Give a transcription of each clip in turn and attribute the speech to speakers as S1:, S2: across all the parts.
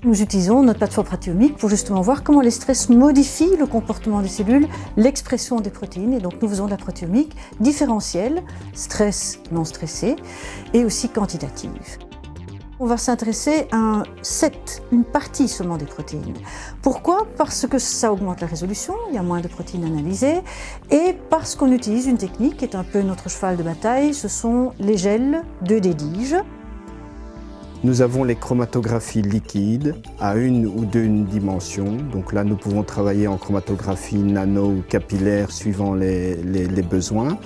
S1: Nous utilisons notre plateforme protéomique pour justement voir comment les stress modifient le comportement des cellules, l'expression des protéines. Et donc nous faisons de la protéomique différentielle, stress, non stressé, et aussi quantitative. On va s'intéresser à un set, une partie seulement des protéines. Pourquoi? Parce que ça augmente la résolution, il y a moins de protéines analysées, et parce qu'on utilise une technique qui est un peu notre cheval de bataille, ce sont les gels 2D Dige.
S2: Nous avons les chromatographies liquides à une ou deux dimensions. Donc là, nous pouvons travailler en chromatographie nano ou capillaire suivant les besoins.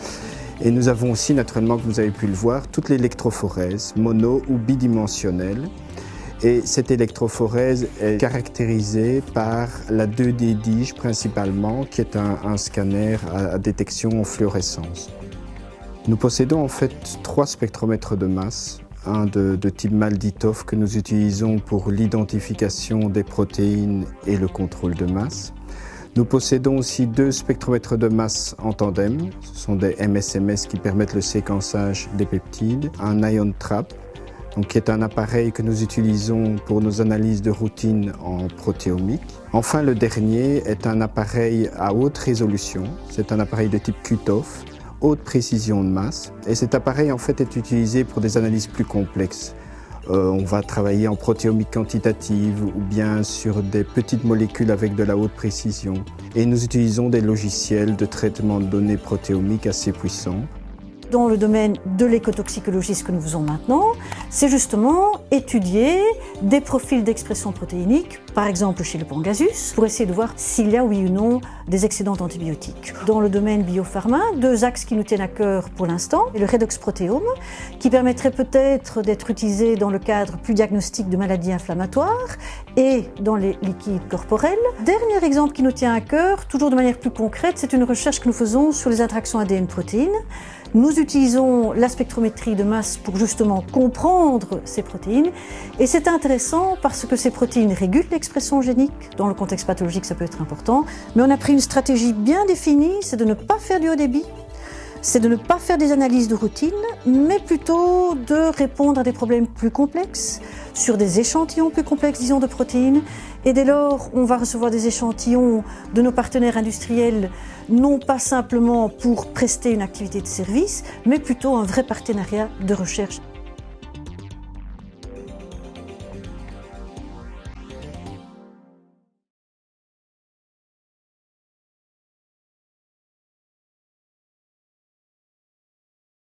S2: Et nous avons aussi, naturellement, comme vous avez pu le voir, toute l'électrophorèse, mono ou bidimensionnelle. Et cette électrophorèse est caractérisée par la 2D Dige principalement, qui est un scanner à détection en fluorescence. Nous possédons en fait 3 spectromètres de masse. Un de type Malditov que nous utilisons pour l'identification des protéines et le contrôle de masse. Nous possédons aussi 2 spectromètres de masse en tandem, ce sont des MSMS qui permettent le séquençage des peptides, un Ion Trap, donc qui est un appareil que nous utilisons pour nos analyses de routine en protéomique. Enfin, le dernier est un appareil à haute résolution, c'est un appareil de type QTOF, haute précision de masse, et cet appareil en fait est utilisé pour des analyses plus complexes. On va travailler en protéomique quantitative ou bien sur des petites molécules avec de la haute précision. Et nous utilisons des logiciels de traitement de données protéomiques assez puissants.
S1: Dans le domaine de l'écotoxicologie, ce que nous faisons maintenant, c'est justement étudier des profils d'expression protéinique, par exemple chez le Pangasus, pour essayer de voir s'il y a oui ou non des excédents antibiotiques. Dans le domaine biopharma, 2 axes qui nous tiennent à cœur pour l'instant, le redox protéome, qui permettrait peut-être d'être utilisé dans le cadre plus diagnostique de maladies inflammatoires et dans les liquides corporels. Dernier exemple qui nous tient à cœur, toujours de manière plus concrète, c'est une recherche que nous faisons sur les interactions ADN-protéines. Nous utilisons la spectrométrie de masse pour justement comprendre ces protéines et c'est intéressant parce que ces protéines régulent l'expression génique. Dans le contexte pathologique, ça peut être important, mais on a pris une stratégie bien définie, c'est de ne pas faire du haut débit, c'est de ne pas faire des analyses de routine, mais plutôt de répondre à des problèmes plus complexes, sur des échantillons plus complexes, disons, de protéines. Et dès lors, on va recevoir des échantillons de nos partenaires industriels, non pas simplement pour prester une activité de service, mais plutôt un vrai partenariat de recherche.